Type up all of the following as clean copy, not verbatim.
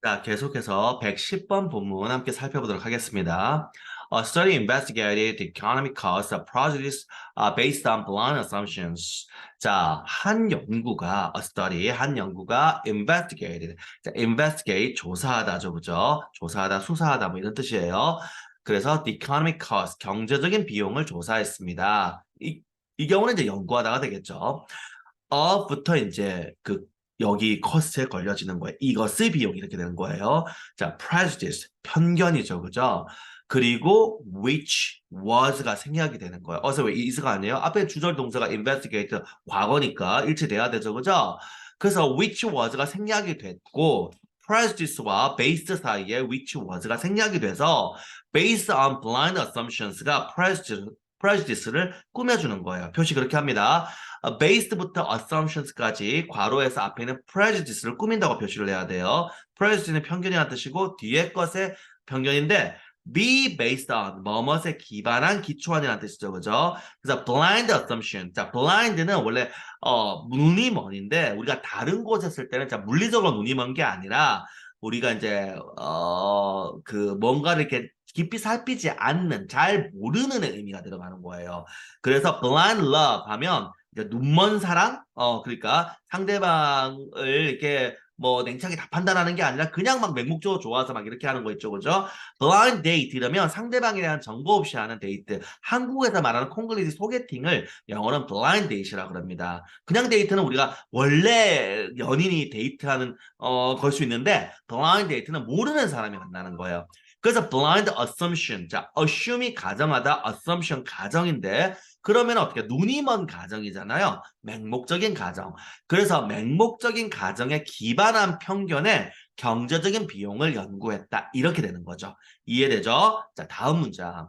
자, 계속해서 110번 본문 함께 살펴보도록 하겠습니다. A study investigated the economic costs of prejudice based on blind assumptions. 자, 한 연구가 investigated. 자, investigate, 조사하다죠, 그죠? 조사하다, 수사하다, 뭐 이런 뜻이에요. 그래서 the economic cost, 경제적인 비용을 조사했습니다. 이 경우는 이제 연구하다가 되겠죠. 부터 이제 여기 커스트에 걸려지는 거예요. 이것의 비용 이렇게 되는 거예요. 자, prejudice 편견이죠, 그죠? 그리고 which was가 생략이 되는 거예요. 어서 왜 is가 아니에요? 앞에 주절 동사가 investigate 과거니까 일치돼야 되죠, 그죠? 그래서 which was가 생략이 됐고 prejudice와 based 사이에 which was가 생략이 돼서 based on blind assumptions가 prejudice를 꾸며주는 거예요. 표시 그렇게 합니다. based부터 assumptions까지 괄호에서 앞에 있는 prejudice를 꾸민다고 표시를 해야 돼요. prejudice는 편견이라는 뜻이고 뒤에 것의 편견인데 be based on 뭐뭇에 기반한 기초한이라는 뜻이죠, 그죠? 그래서 blind assumption. 자, blind는 원래 눈이 먼인데 우리가 다른 곳에 쓸 때는 자 물리적으로 눈이 먼 게 아니라 우리가 이제 뭔가를 이렇게 깊이 살피지 않는 잘 모르는 의미가 들어가는 거예요. 그래서 blind love 하면 이제 눈먼 사랑? 그러니까 상대방을 이렇게 뭐 냉철하게 다 판단하는 게 아니라 그냥 막 맹목적으로 좋아서 막 이렇게 하는 거 있죠, 그죠? blind date 이러면 상대방에 대한 정보 없이 하는 데이트. 한국에서 말하는 콩글리시 소개팅을 영어는 blind date이라고 그럽니다. 그냥 데이트는 우리가 원래 연인이 데이트하는 걸 수 있는데 blind date는 모르는 사람이 만나는 거예요. 그래서 blind assumption, 자, assume이 가정하다, assumption 가정인데 그러면 어떻게 눈이 먼 가정이잖아요. 맹목적인 가정. 그래서 맹목적인 가정에 기반한 편견에 경제적인 비용을 연구했다. 이렇게 되는 거죠. 이해되죠? 자, 다음 문장.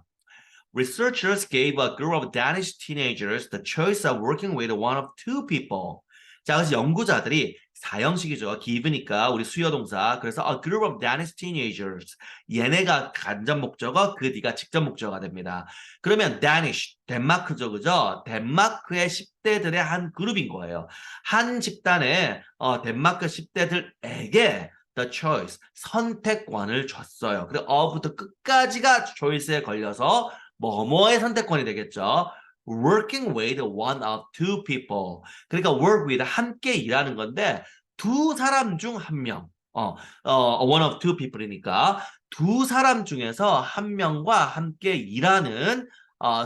Researchers gave a group of Danish teenagers the choice of working with one of two people. 자, 그래서 연구자들이 사형식이죠. give니까 우리 수요 동사. 그래서 a group of Danish teenagers. 얘네가 간접 목적어, 그 뒤가 직접 목적어가 됩니다. 그러면 Danish, 덴마크죠, 그죠? 덴마크의 10대들의 한 그룹인 거예요. 한 집단의 덴마크 10대들에게 the choice, 선택권을 줬어요. 그리고 어부터 끝까지가 choice에 걸려서 뭐뭐의 선택권이 되겠죠. Working with one of two people. 그러니까 work with 함께 일하는 건데 두 사람 중 한 명. one of two people이니까 두 사람 중에서 한 명과 함께 일하는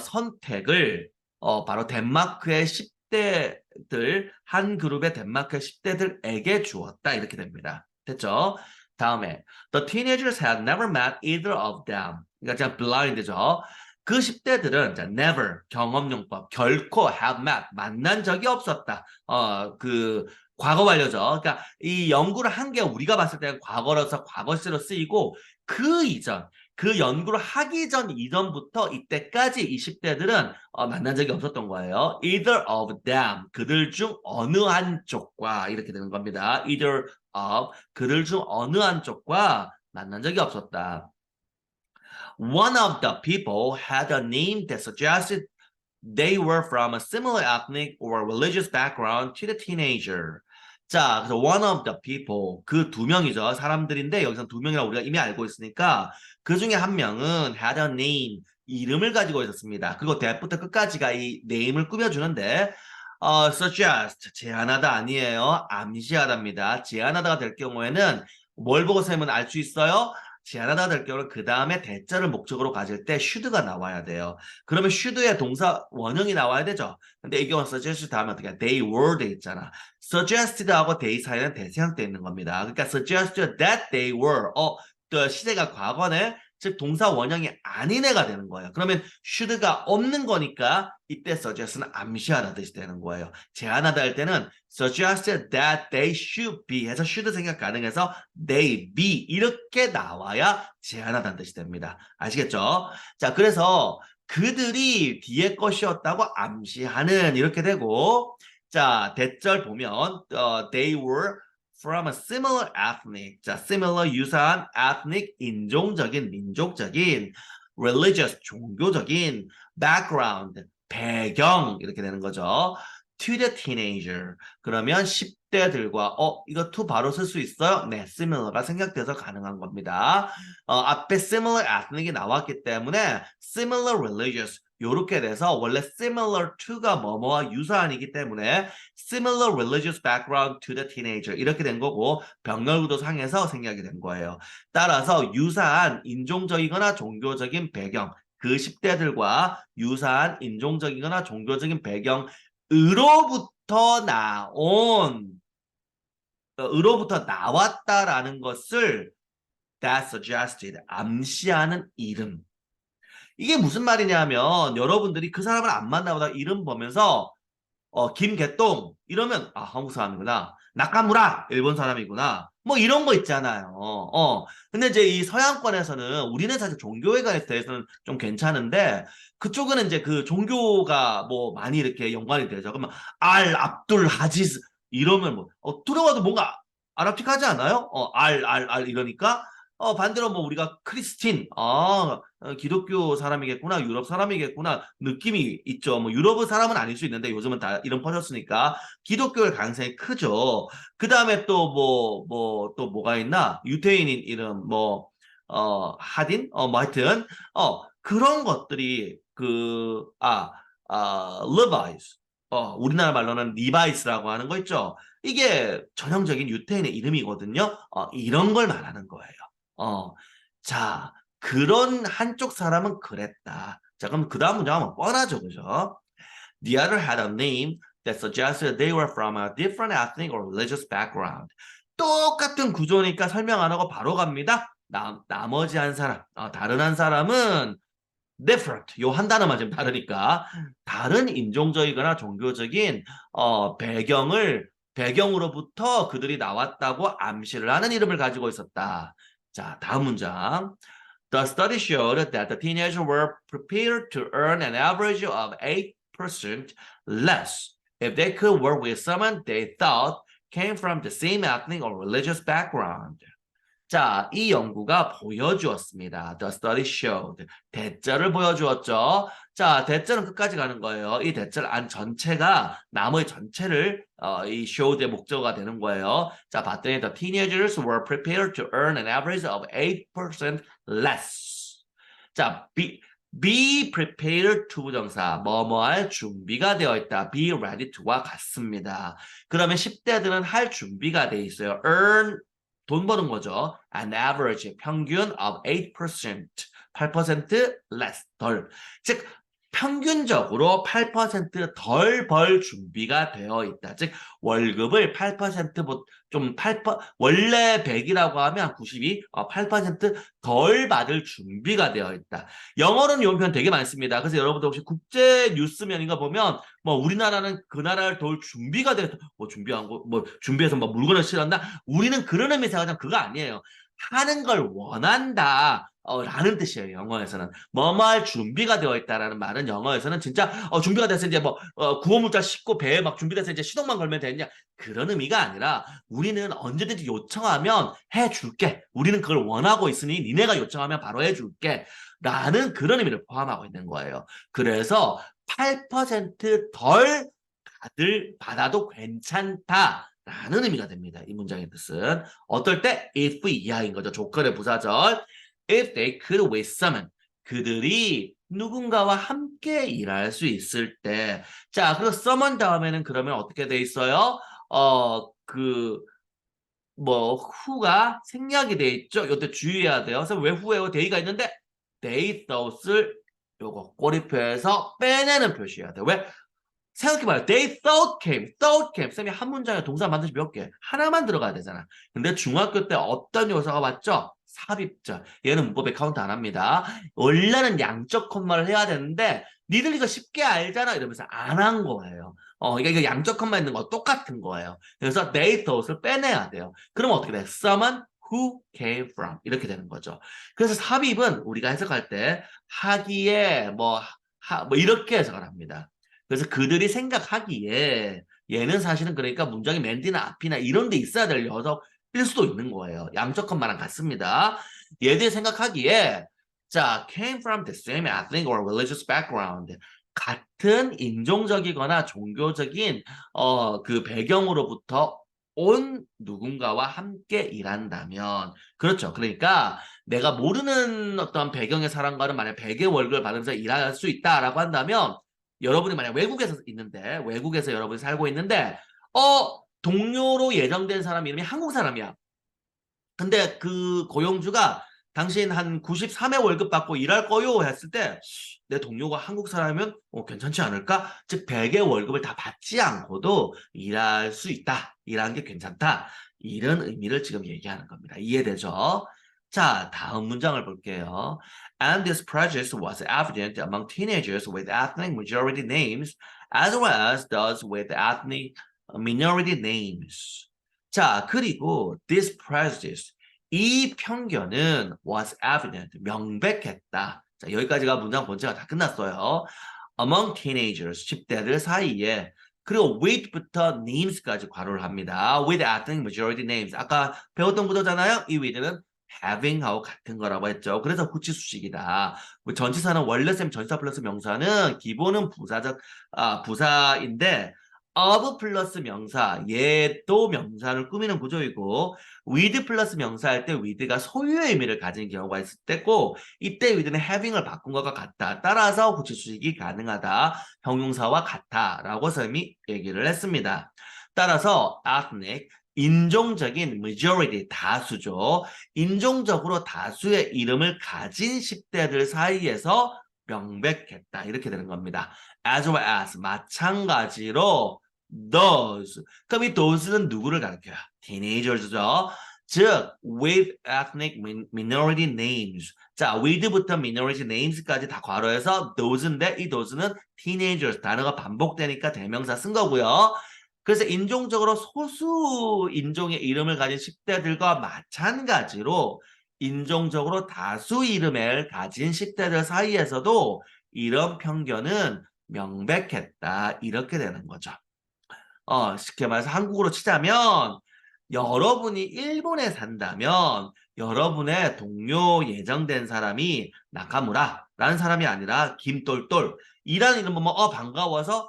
선택을 바로 덴마크의 10대들 한 그룹의 덴마크의 10대들에게 주었다 이렇게 됩니다. 됐죠? 다음에 The teenagers had never met either of them. 그러니까 그냥 blind죠. 그 10대들은 never 경험용법 결코 have met 만난 적이 없었다. 과거 완료죠. 그러니까 이 연구를 한 게 우리가 봤을 때는 과거로서 과거시로 쓰이고 그 이전 그 연구를 하기 전 이전부터 이때까지 이 10대들은 만난 적이 없었던 거예요. Either of them 그들 중 어느 한쪽과 이렇게 되는 겁니다. Either of 그들 중 어느 한쪽과 만난 적이 없었다. One of the people had a name that suggested they were from a similar ethnic or religious background to the teenager. 자, 그래서 one of the people, 그 두 명이죠. 사람들인데 여기서 두 명이라고 우리가 이미 알고 있으니까 그 중에 한 명은 had a name, 이름을 가지고 있었습니다. 그리고 대부터 끝까지가 이 name을 꾸며주는데 suggest, 제안하다 아니에요. 암시하다입니다. 제안하다가 될 경우에는 뭘 보고 세면 알 수 있어요? 제안하다 될 경우는 그 다음에 대자를 목적으로 가질 때 should가 나와야 돼요. 그러면 should의 동사 원형이 나와야 되죠. 근데 이 경우는 suggest 다음에 어떻게 they were 돼 있잖아. suggested하고 they 사이는 대세형돼 있는 겁니다. 그러니까 suggested that they were 또 시제가 과거네. 즉 동사 원형이 아닌 애가 되는 거예요. 그러면 should가 없는 거니까 이때 suggest는 암시하다 뜻이 되는 거예요. 제안하다 할 때는 suggested that they should be 해서 should 생각 가능해서 they be 이렇게 나와야 제안하다는 뜻이 됩니다. 아시겠죠? 자, 그래서 그들이 뒤에 것이었다고 암시하는 이렇게 되고 자, 대절 보면 they were from a similar ethnic. 자, similar 유사한 ethnic 인종적인 민족적인 religious 종교적인 background 배경 이렇게 되는 거죠. to the teenager. 그러면 10대들과 이거 to 바로 쓸 수 있어요? 네, similar가 생략돼서 가능한 겁니다. 앞에 similar ethnic이 나왔기 때문에 similar religious 요렇게 돼서 원래 similar to가 뭐뭐와 유사한이기 때문에 similar religious background to the teenager 이렇게 된 거고 병렬구도 상에서 생략이 된 거예요. 따라서 유사한 인종적이거나 종교적인 배경 그 10대들과 유사한 인종적이거나 종교적인 배경으로부터 으로부터 나왔다라는 것을 that suggested, 암시하는 이름. 이게 무슨 말이냐면 여러분들이 그 사람을 안 만나보다 이름 보면서 김개똥 이러면 한국 사람이구나. 나카무라 일본 사람이구나. 뭐 이런 거 있잖아요. 근데 이제 이 서양권에서는 우리는 사실 종교에 대해서는 좀 괜찮은데 그쪽은 이제 그 종교가 뭐 많이 이렇게 연관이 되죠. 그러면 알 압둘 하지스 이러면 뭐 들어가도 뭔가 아랍틱하지 않아요? 알 이러니까 반대로 뭐 우리가 크리스틴 기독교 사람이겠구나 유럽 사람이겠구나 느낌이 있죠. 뭐 유럽 사람은 아닐 수 있는데 요즘은 다 이름 퍼졌으니까 기독교의 가능성이 크죠. 그 다음에 또 또 뭐가 있나 유태인인 이름 하딘 뭐 하여튼 그런 것들이 리바이스 우리나라 말로는 리바이스라고 하는 거 있죠. 이게 전형적인 유태인의 이름이거든요. 이런 걸 말하는 거예요. 자, 그런 한쪽 사람은 그랬다. 자, 그럼 그 다음 문제 한번 뻔하죠, 그죠? The other had a name that suggested they were from a different ethnic or religious background. 똑같은 구조니까 설명 안 하고 바로 갑니다. 나머지 한 사람, 다른 한 사람은 different, 요 한 단어만 지금 다르니까 다른 인종적이거나 종교적인 배경으로부터 그들이 나왔다고 암시를 하는 이름을 가지고 있었다. 자, 다음 문장. The study showed that the teenagers were prepared to earn an average of 8% less if they could work with someone they thought came from the same ethnic or religious background. 자, 이 연구가 보여주었습니다. The study showed. 대절을 보여주었죠. 자, 대절은 끝까지 가는 거예요. 이 대절 안 전체가 나머지 전체를 이 showed의 목적어가 되는 거예요. 자, 봤더니 the teenagers were prepared to earn an average of 8% less. 자, be prepared to 부정사, 뭐뭐할 준비가 되어 있다. be ready to와 같습니다. 그러면 10대들은 할 준비가 돼 있어요. earn 돈 버는 거죠. An average, 평균 of 8%, 8% less, 덜. 즉, 평균적으로 8% 덜 벌 준비가 되어 있다. 즉, 월급을 8% 원래 100이라고 하면 92, 8%덜 받을 준비가 되어 있다. 영어로는 이런 표현 되게 많습니다. 그래서 여러분들 혹시 국제 뉴스면 이거 보면 뭐 우리나라는 그 나라를 도울 준비가 되어 준비한 거, 준비해서 물건을 실었나? 우리는 그런 의미에서 그냥 그거 아니에요. 하는 걸 원한다. 라는 뜻이에요. 영어에서는 뭐뭐 할 준비가 되어 있다라는 말은 영어에서는 진짜 준비가 돼서 이제 구호물자 싣고 배에 막 준비돼서 이제 시동만 걸면 되느냐 그런 의미가 아니라 우리는 언제든지 요청하면 해줄게. 우리는 그걸 원하고 있으니 니네가 요청하면 바로 해줄게. 라는 그런 의미를 포함하고 있는 거예요. 그래서 8%덜 받아도 괜찮다. 라는 의미가 됩니다. 이 문장의 뜻은 어떨 때 if 이하인 거죠. 조건의 부사절 if they could with someone 그들이 누군가와 함께 일할 수 있을 때 자, 그리고 someone 다음에는 그러면 어떻게 돼 있어요? who가 생략이 돼 있죠. 이때 주의해야 돼요. 그래서 왜 who에요? they가 있는데 they thought을 요거 꼬리표에서 빼내는 표시해야 돼요. 왜? 생각해봐요. They thought came. 쌤이 한 문장에 동사 반드시 몇 개? 하나만 들어가야 되잖아. 근데 중학교 때 어떤 요소가 왔죠? 삽입절. 얘는 문법에 카운트 안 합니다. 원래는 양적 콤마를 해야 되는데 니들 이거 쉽게 알잖아 이러면서 안 한 거예요. 이거 양적 콤마 있는 거 똑같은 거예요. 그래서 they thought을 빼내야 돼요. 그럼 어떻게 돼? Someone who came from 이렇게 되는 거죠. 그래서 삽입은 우리가 해석할 때 하기에 이렇게 해석을 합니다. 그래서 그들이 생각하기에 얘는 사실은 그러니까 문장이 맨 뒤나 앞이나 이런 데 있어야 될 녀석일 수도 있는 거예요. 양적 컷만랑 같습니다. 얘들이 생각하기에 자, came from the same ethnic or religious background. 같은 인종적이거나 종교적인 그 배경으로부터 온 누군가와 함께 일한다면 그렇죠. 그러니까 내가 모르는 어떤 배경의 사람과는 만약 100의 월급을 받으면서 일할 수 있다라고 한다면 여러분이 만약 외국에서 여러분이 살고 있는데 동료로 예정된 사람 이름이 한국 사람이야. 근데 그 고용주가 당신 한 93회 월급 받고 일할 거요 했을 때 내 동료가 한국 사람이면 괜찮지 않을까? 즉 100의 월급을 다 받지 않고도 일할 수 있다. 일하는 게 괜찮다. 이런 의미를 지금 얘기하는 겁니다. 이해되죠? 자, 다음 문장을 볼게요. And this prejudice was evident among teenagers with ethnic majority names as well as those with ethnic minority names. 자, 그리고 this prejudice, 이 편견은 was evident, 명백했다. 자, 여기까지가 문장 본체가 다 끝났어요. Among teenagers, 10대들 사이에 그리고 with부터 names까지 괄호를 합니다. With ethnic majority names. 아까 배웠던 구조잖아요. 이 with는 having하고 같은 거라고 했죠. 그래서 구치수식이다. 전치사는 원래쌤 전치사 플러스 명사는 기본은 부사인데 of 플러스 명사, 얘도 명사를 꾸미는 구조이고 with 플러스 명사 할 때 with가 소유의 의미를 가진 경우가 있을 때고 이때 with는 having을 바꾼 것과 같다. 따라서 구치수식이 가능하다. 형용사와 같다. 라고 쌤이 얘기를 했습니다. 따라서 ethnic, 인종적인 majority, 다수죠. 인종적으로 다수의 이름을 가진 10대들 사이에서 명백했다. 이렇게 되는 겁니다. as well as, 마찬가지로 those. 그럼 이 those는 누구를 가리켜요? teenagers죠. 즉, with ethnic minority names. 자, with부터 minority names까지 다 괄호해서 those인데 이 those는 teenagers. 단어가 반복되니까 대명사 쓴 거고요. 그래서 인종적으로 소수 인종의 이름을 가진 10대들과 마찬가지로 인종적으로 다수 이름을 가진 10대들 사이에서도 이런 편견은 명백했다. 이렇게 되는 거죠. 쉽게 말해서 한국어로 치자면 여러분이 일본에 산다면 여러분의 동료 예정된 사람이 나카무라라는 사람이 아니라 김똘똘 이라는 이름 보면 반가워서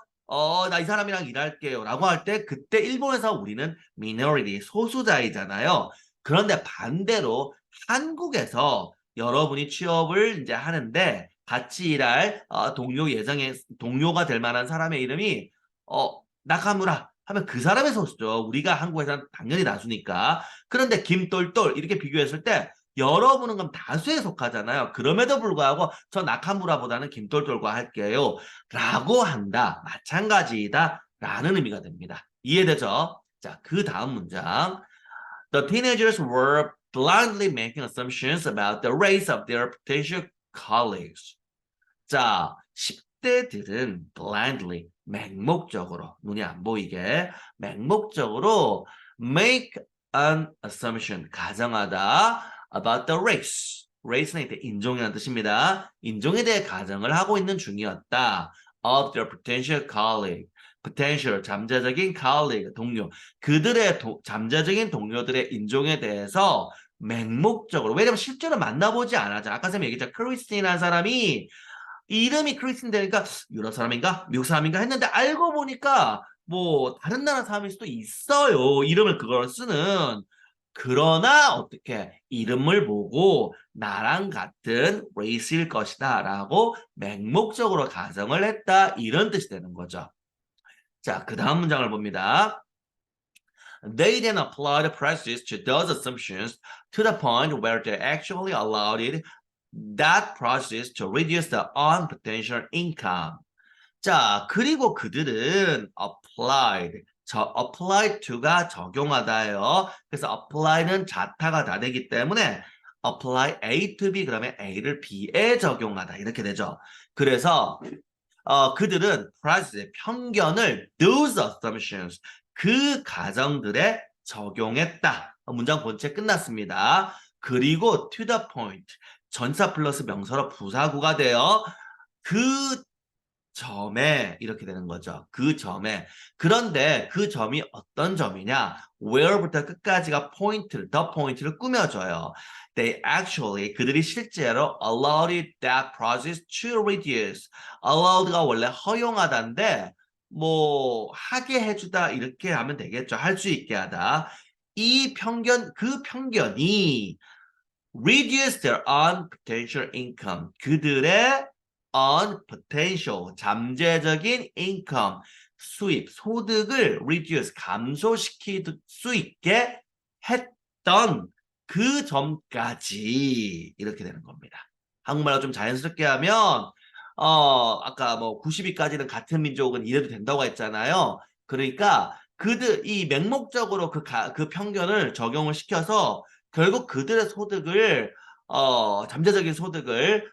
나 이 사람이랑 일할게요 라고 할 때 그때 일본에서 우리는 minority 소수자이잖아요. 그런데 반대로 한국에서 여러분이 취업을 이제 하는데 같이 일할 동료가 될 만한 사람의 이름이 나카무라 하면 그 사람의 소수죠. 우리가 한국에서는 당연히 다수니까. 그런데 김똘똘 이렇게 비교했을 때 여러분은 그럼 다수에 속하잖아요. 그럼에도 불구하고 저 나카무라보다는 김똘똘과 할게요. 라고 한다. 마찬가지이다. 라는 의미가 됩니다. 이해되죠? 자, 그 다음 문장. The teenagers were blindly making assumptions about the race of their potential colleagues. 자, 10대들은 blindly, 맹목적으로, 눈이 안 보이게, 맹목적으로 make an assumption, 가정하다 about the race. race는 이때 인종이라는 뜻입니다. 인종에 대해 가정을 하고 있는 중이었다. of their potential colleague. potential, 잠재적인 colleague, 동료. 그들의 잠재적인 동료들의 인종에 대해서 맹목적으로, 왜냐면 실제로 만나보지 않았잖아. 아까 쌤이 얘기했죠. 크리스틴이라는 사람이 이름이 크리스틴 되니까 유럽 사람인가? 미국 사람인가? 했는데 알고 보니까 뭐 다른 나라 사람일 수도 있어요. 이름을 그걸 쓰는. 그러나 어떻게 이름을 보고 나랑 같은 레이스일 것이다 라고 맹목적으로 가정을 했다. 이런 뜻이 되는 거죠. 자, 그 다음 문장을 봅니다. They then applied prejudice to those assumptions to the point where they actually allowed it that process to reduce the earned potential income. 자, 그리고 그들은 applied to가 적용하다예요. 그래서 apply는 자타가 다 되기 때문에 apply A to B 그러면 A를 B에 적용하다 이렇게 되죠. 그래서 그들은 prejudice, 편견을 those assumptions, 그 가정들에 적용했다. 문장 본체 끝났습니다. 그리고 to the point, 전사 플러스 명사로 부사구가 되어 그 점에 이렇게 되는 거죠. 그 점에. 그런데 그 점이 어떤 점이냐? where부터 끝까지가 포인트를, 더 포인트를 꾸며줘요. They actually, 그들이 실제로 allowed that process to reduce. allowed가 원래 허용하다인데 뭐 하게 해주다 이렇게 하면 되겠죠. 할 수 있게 하다. 이 편견, 그 편견이 reduce their own potential income. 그들의 on potential, 잠재적인 income, 수입, 소득을 reduce, 감소시킬 수 있게 했던 그 점까지 이렇게 되는 겁니다. 한국말로 좀 자연스럽게 하면 아까 뭐 90위까지는 같은 민족은 이래도 된다고 했잖아요. 그러니까 그들 이 맹목적으로 그 편견을 적용을 시켜서 결국 그들의 소득을 잠재적인 소득을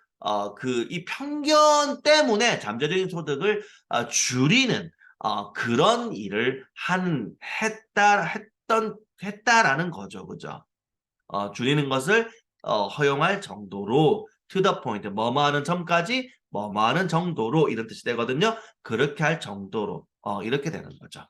이 편견 때문에 잠재적인 소득을 줄이는 그런 일을 했다라는 거죠, 그죠? 줄이는 것을 허용할 정도로 to the point, 뭐뭐 하는 점까지 뭐뭐 하는 정도로 이런 뜻이 되거든요. 그렇게 할 정도로 이렇게 되는 거죠.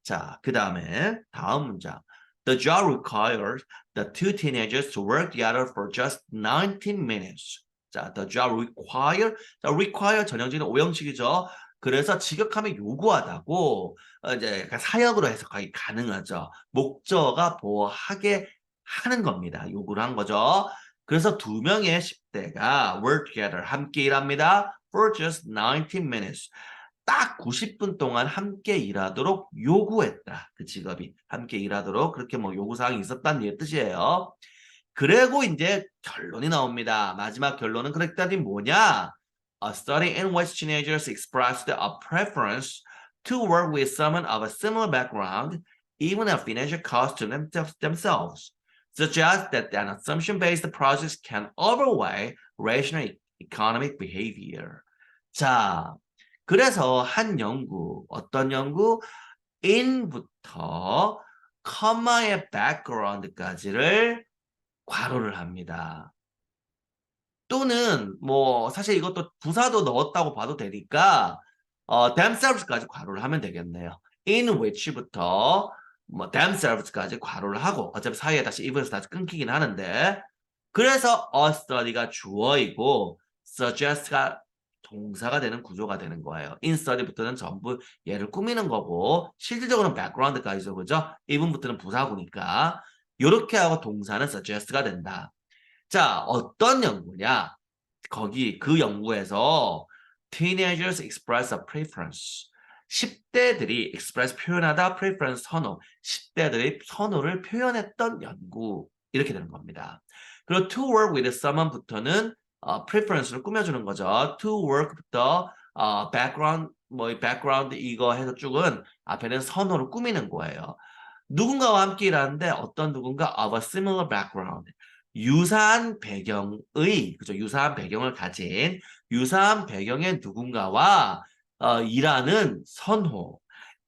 자, 그 다음에 다음 문장. The job requires the two teenagers to work together for just 19 minutes. 자, the job require. 자, require 전형적인 오형식이죠. 그래서 직역하면 요구하다고 이제 약간 사역으로 해석하기 가능하죠. 목적어가 보호하게 하는 겁니다. 요구를 한 거죠. 그래서 두 명의 10대가 work together 함께 일합니다. For just 19 minutes. 딱 90분 동안 함께 일하도록 요구했다. 그 직업이 함께 일하도록 그렇게 뭐 요구사항이 있었다는 뜻이에요. 그리고 이제 결론이 나옵니다. 마지막 결론은 그랬더니 뭐냐? A study in which teenagers expressed a preference to work with someone of a similar background, even at financial cost to themselves, suggests that an assumption-based process can overweigh rational economic behavior. 자, 그래서 한 연구, 어떤 연구? in부터 컴마의 background까지를 괄호를 합니다. 또는 뭐 사실 이것도 부사도 넣었다고 봐도 되니까 themselves까지 괄호를 하면 되겠네요. in which부터 뭐 themselves까지 괄호를 하고 어차피 사이에 다시 even에서 다시 끊기긴 하는데 그래서 a study가 주어이고 suggest가 동사가 되는 구조가 되는 거예요. in study부터는 전부 얘를 꾸미는 거고 실질적으로는 background까지죠. 그죠? even부터는 부사구니까 이렇게 하고 동사는 suggest가 된다. 자, 어떤 연구냐? 거기 그 연구에서 teenagers express a preference. 10대들이 express 표현하다, preference 선호. 10대들이 선호를 표현했던 연구. 이렇게 되는 겁니다. 그리고 to work with someone부터는 preference를 꾸며주는 거죠. to work부터 background, 뭐 background 이거 해서 쭉은 앞에는 선호를 꾸미는 거예요. 누군가와 함께 일하는데 어떤 누군가 of a similar background. 유사한 배경의, 그죠? 유사한 배경을 가진 유사한 배경의 누군가와 일하는 선호.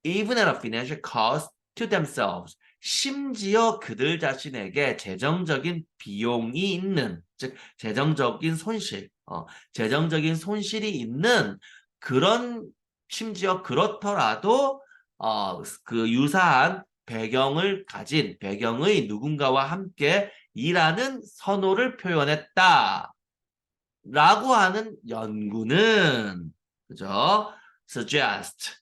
Even at a financial cost to themselves. 심지어 그들 자신에게 재정적인 비용이 있는, 즉 재정적인 손실, 재정적인 손실이 있는 그런 심지어 그렇더라도 그 유사한 배경을 가진 배경의 누군가와 함께 일하는 선호를 표현했다. 라고 하는 연구는 그죠? suggest.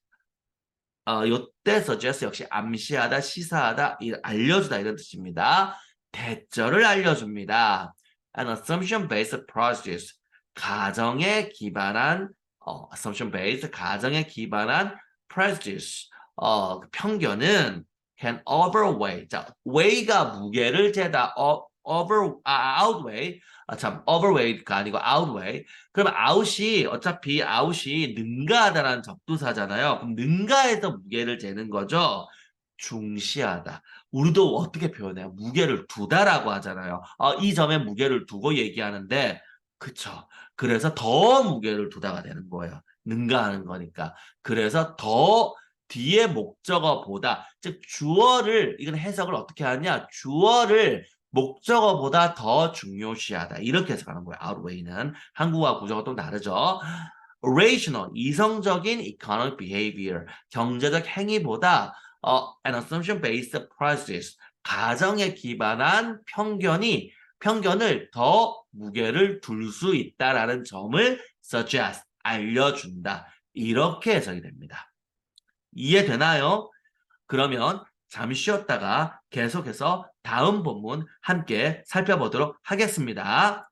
요때 suggest 역시 암시하다, 시사하다, 알려주다 이런 뜻입니다. 대절을 알려줍니다. An assumption-based process. 가정에 기반한 assumption-based 가정에 기반한 prejudice. 편견은 can overweigh. 자, weigh가 무게를 재다. outweigh. overweight가 아니고 outweigh. 그럼 out이 어차피 out이 능가하다라는 접두사잖아요. 그럼 능가해서 무게를 재는 거죠. 중시하다. 우리도 어떻게 표현해요? 무게를 두다라고 하잖아요. 이 점에 무게를 두고 얘기하는데, 그쵸. 그래서 더 무게를 두다가 되는 거예요. 능가하는 거니까. 그래서 더 뒤에 목적어보다, 즉 주어를, 이건 해석을 어떻게 하냐? 주어를 목적어보다 더 중요시하다. 이렇게 해석하는 거예요. outweigh는. 한국어 구조가 또 다르죠. rational, 이성적인 economic behavior, 경제적 행위보다 an assumption-based prejudice, 가정에 기반한 편견을 더 무게를 둘 수 있다라는 점을 suggest, 알려준다. 이렇게 해석이 됩니다. 이해되나요? 그러면 잠시 쉬었다가 계속해서 다음 본문 함께 살펴보도록 하겠습니다.